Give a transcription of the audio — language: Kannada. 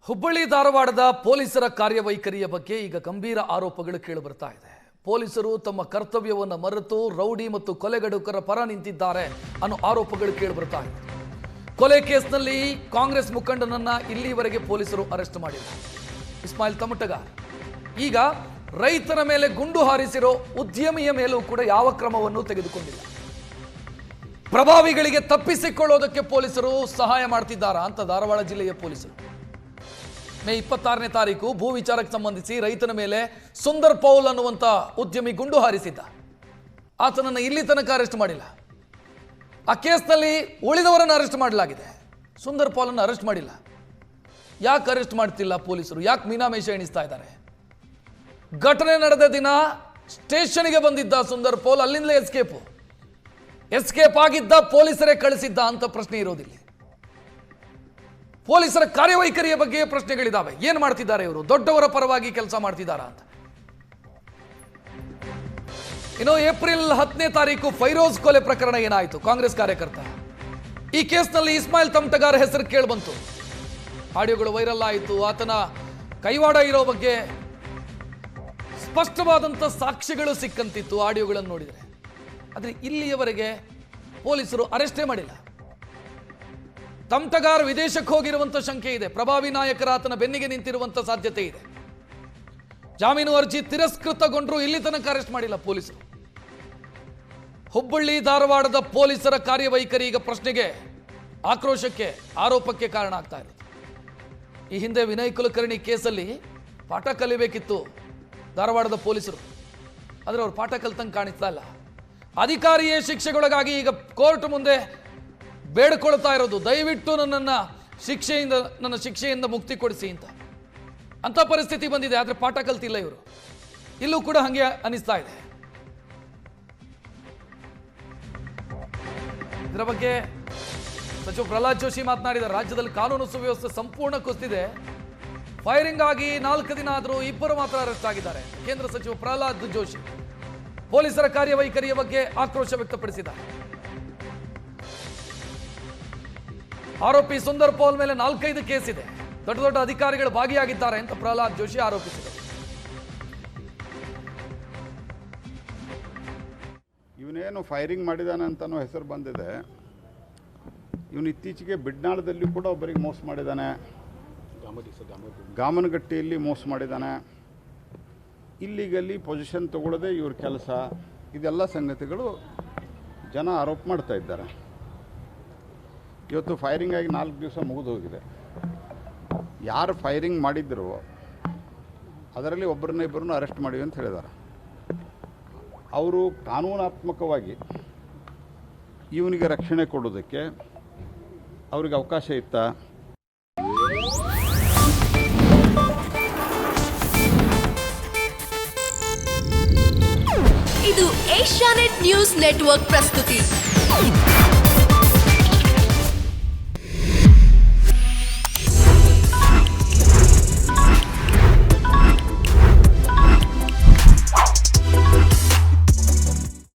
ಹುಬ್ಬಳ್ಳಿ ಧಾರವಾಡದ ಪೊಲೀಸರ ಕಾರ್ಯವೈಖರಿಯ ಬಗ್ಗೆ ಈಗ ಗಂಭೀರ ಆರೋಪಗಳು ಕೇಳಿಬರ್ತಾ ಇದೆ. ಪೊಲೀಸರು ತಮ್ಮ ಕರ್ತವ್ಯವನ್ನು ಮರೆತು ರೌಡಿ ಮತ್ತು ಕೊಲೆಗಡುಕರ ಪರ ನಿಂತಿದ್ದಾರೆ ಅನ್ನೋ ಆರೋಪಗಳು ಕೇಳಿಬರ್ತಾ ಇದೆ. ಕೊಲೆ ಕೇಸ್ನಲ್ಲಿ ಕಾಂಗ್ರೆಸ್ ಮುಖಂಡನನ್ನ ಇಲ್ಲಿವರೆಗೆ ಪೊಲೀಸರು ಅರೆಸ್ಟ್ ಮಾಡಿಲ್ಲ. ಇಸ್ಮಾಯಿಲ್ ತಮಟಗಾರ್ ಈಗ ರೈತರ ಮೇಲೆ ಗುಂಡು ಹಾರಿಸಿರೋ ಉದ್ಯಮಿಯ ಮೇಲೂ ಕೂಡ ಯಾವ ಕ್ರಮವನ್ನು ತೆಗೆದುಕೊಂಡಿಲ್ಲ. ಪ್ರಭಾವಿಗಳಿಗೆ ತಪ್ಪಿಸಿಕೊಳ್ಳೋದಕ್ಕೆ ಪೊಲೀಸರು ಸಹಾಯ ಮಾಡ್ತಿದ್ದಾರಾ ಅಂತ ಧಾರವಾಡ ಜಿಲ್ಲೆಯ ಪೊಲೀಸರು ಮೇ 26ನೇ ತಾರೀಕು ಭೂ ವಿಚಾರಕ್ಕೆ ಸಂಬಂಧಿಸಿ ರೈತನ ಮೇಲೆ ಸುಂದರ್ ಪೌಲ್ ಅನ್ನುವಂಥ ಉದ್ಯಮಿ ಗುಂಡು ಹಾರಿಸಿದ್ದ. ಆತನನ್ನು ಇಲ್ಲಿ ತನಕ ಅರೆಸ್ಟ್ ಮಾಡಿಲ್ಲ. ಆ ಕೇಸ್ನಲ್ಲಿ ಉಳಿದವರನ್ನು ಅರೆಸ್ಟ್ ಮಾಡಲಾಗಿದೆ, ಸುಂದರ್ ಪೌಲನ್ನು ಅರೆಸ್ಟ್ ಮಾಡಿಲ್ಲ. ಯಾಕೆ ಅರೆಸ್ಟ್ ಮಾಡ್ತಿಲ್ಲ ಪೊಲೀಸರು? ಯಾಕೆ ಮೀನಾಮೇಷ ಎಣಿಸ್ತಾ ಇದ್ದಾರೆ? ಘಟನೆ ನಡೆದ ದಿನ ಸ್ಟೇಷನ್ಗೆ ಬಂದಿದ್ದ ಸುಂದರ್ ಪೌಲ್, ಅಲ್ಲಿಂದಲೇ ಎಸ್ಕೇಪ್ ಆಗಿದ್ದ, ಪೊಲೀಸರೇ ಕಳಿಸಿದ್ದ ಅಂತ ಪ್ರಶ್ನೆ ಇರೋದಿಲ್ಲ. ಪೊಲೀಸರ ಕಾರ್ಯವೈಖರಿಯ ಬಗ್ಗೆ ಪ್ರಶ್ನೆಗಳಿದ್ದಾವೆ. ಏನು ಮಾಡ್ತಿದ್ದಾರೆ ಇವರು? ದೊಡ್ಡವರ ಪರವಾಗಿ ಕೆಲಸ ಮಾಡ್ತಿದ್ದಾರಾ ಅಂತ. ಇನ್ನು ಏಪ್ರಿಲ್ 10ನೇ ತಾರೀಕು ಫೈರೋಜ್ ಕೊಲೆ ಪ್ರಕರಣ ಏನಾಯಿತು? ಕಾಂಗ್ರೆಸ್ ಕಾರ್ಯಕರ್ತ. ಈ ಕೇಸ್ನಲ್ಲಿ ಇಸ್ಮಾಯಿಲ್ ತಮಟಗಾರ್ ಹೆಸರು ಕೇಳಿಬಂತು. ಆಡಿಯೋಗಳು ವೈರಲ್ ಆಯಿತು. ಆತನ ಕೈವಾಡ ಇರೋ ಬಗ್ಗೆ ಸ್ಪಷ್ಟವಾದಂಥ ಸಾಕ್ಷ್ಯಗಳು ಸಿಕ್ಕಂತಿತ್ತು ಆಡಿಯೋಗಳನ್ನು ನೋಡಿದರೆ. ಆದರೆ ಇಲ್ಲಿಯವರೆಗೆ ಪೊಲೀಸರು ಅರೆಸ್ಟೇ ಮಾಡಿಲ್ಲ. ತಮಟಗಾರ್ ವಿದೇಶಕ್ಕೆ ಹೋಗಿರುವಂಥ ಶಂಕೆ ಇದೆ. ಪ್ರಭಾವಿ ನಾಯಕರ ಆತನ ಬೆನ್ನಿಗೆ ನಿಂತಿರುವಂಥ ಸಾಧ್ಯತೆ ಇದೆ. ಜಾಮೀನು ಅರ್ಜಿ ತಿರಸ್ಕೃತಗೊಂಡ್ರು ಇಲ್ಲಿ ತನಕ ಅರೆಸ್ಟ್ ಮಾಡಿಲ್ಲ ಪೊಲೀಸರು. ಹುಬ್ಬಳ್ಳಿ ಧಾರವಾಡದ ಪೊಲೀಸರ ಕಾರ್ಯವೈಖರಿ ಈಗ ಪ್ರಶ್ನೆಗೆ, ಆಕ್ರೋಶಕ್ಕೆ, ಆರೋಪಕ್ಕೆ ಕಾರಣ ಆಗ್ತಾ ಇರುತ್ತೆ. ಈ ಹಿಂದೆ ವಿನಯ್ ಕುಲಕರ್ಣಿ ಕೇಸಲ್ಲಿ ಪಾಠ ಕಲಿಬೇಕಿತ್ತು ಧಾರವಾಡದ ಪೊಲೀಸರು, ಆದರೆ ಅವ್ರು ಪಾಠ ಕಲ್ತಂಗೆ ಕಾಣಿಸ್ತಾ ಇಲ್ಲ. ಅಧಿಕಾರಿಯೇ ಶಿಕ್ಷೆಗೊಳಗಾಗಿ ಈಗ ಕೋರ್ಟ್ ಮುಂದೆ ಬೇಡ್ಕೊಳ್ತಾ ಇರೋದು, ದಯವಿಟ್ಟು ನನ್ನ ಶಿಕ್ಷೆಯಿಂದ ಮುಕ್ತಿ ಕೊಡಿಸಿ ಅಂತ ಪರಿಸ್ಥಿತಿ ಬಂದಿದೆ. ಆದರೆ ಪಾಠ ಕಲ್ತಿಲ್ಲ ಇವರು. ಇಲ್ಲೂ ಕೂಡ ಹಾಗೆ ಅನಿಸ್ತಾ ಇದೆ. ಇದರ ಬಗ್ಗೆ ಸಚಿವ ಪ್ರಹ್ಲಾದ್ ಜೋಶಿ ಮಾತನಾಡಿದ್ದಾರೆ. ರಾಜ್ಯದಲ್ಲಿ ಕಾನೂನು ಸುವ್ಯವಸ್ಥೆ ಸಂಪೂರ್ಣ ಕುಸಿದಿದೆ. ಫೈರಿಂಗ್ ಆಗಿ 4 ದಿನ ಆದರೂ 2 ಮಾತ್ರ ಅರೆಸ್ಟ್ ಆಗಿದ್ದಾರೆ. ಕೇಂದ್ರ ಸಚಿವ ಪ್ರಹ್ಲಾದ್ ಜೋಶಿ ಪೊಲೀಸರ ಕಾರ್ಯವೈಖರಿಯ ಬಗ್ಗೆ ಆಕ್ರೋಶ ವ್ಯಕ್ತಪಡಿಸಿದ್ದಾರೆ. ಆರೋಪಿ ಸುಂದರ್ ಪೌಲ್ ಮೇಲೆ 4-5 ಕೇಸ್ ಇದೆ. ದೊಡ್ಡ ಅಧಿಕಾರಿಗಳು ಭಾಗಿಯಾಗಿದ್ದಾರೆ ಅಂತ ಪ್ರಹ್ಲಾದ್ ಜೋಶಿ ಆರೋಪಿಸಿದರು. ಇವನೇನು ಫೈರಿಂಗ್ ಮಾಡಿದಾನೆ ಅಂತನೋ ಹೆಸರು ಬಂದಿದೆ. ಇವನು ಇತ್ತೀಚೆಗೆ ಬಿಡ್ನಾಳದಲ್ಲಿ ಕೂಡ ಒಬ್ಬರಿಗೆ ಮೋಸ ಮಾಡಿದ್ದಾನೆ, ಗಾಮನಗಟ್ಟಿಯಲ್ಲಿ ಮೋಸ ಮಾಡಿದ್ದಾನೆ. ಇಲ್ಲಿಗಲ್ಲಿ ಪೊಸಿಷನ್ ತಗೊಳ್ಳೋದೇ ಇವ್ರ ಕೆಲಸ. ಇದೆಲ್ಲ ಸಂಗತಿಗಳು ಜನ ಆರೋಪ ಮಾಡ್ತಾ ಇದ್ದಾರೆ. ಇವತ್ತು ಫೈರಿಂಗ್ ಆಗಿ 4 ದಿವಸ ಮುಗಿದು ಹೋಗಿದೆ. ಯಾರು ಫೈರಿಂಗ್ ಮಾಡಿದ್ರು ಅದರಲ್ಲಿ ಇಬ್ಬರನ್ನ ಅರೆಸ್ಟ್ ಮಾಡಿವಿ ಅಂತ ಹೇಳಿದ್ದಾರೆ. ಅವರು ಕಾನೂನಾತ್ಮಕವಾಗಿ ಇವನಿಗೆ ರಕ್ಷಣೆ ಕೊಡೋದಕ್ಕೆ ಅವ್ರಿಗೆ ಅವಕಾಶ ಇತ್ತಾ? ಇದು ಏಷ್ಯಾನೆಟ್ ನ್ಯೂಸ್ ನೆಟ್ವರ್ಕ್ ಪ್ರಸ್ತುತಿ.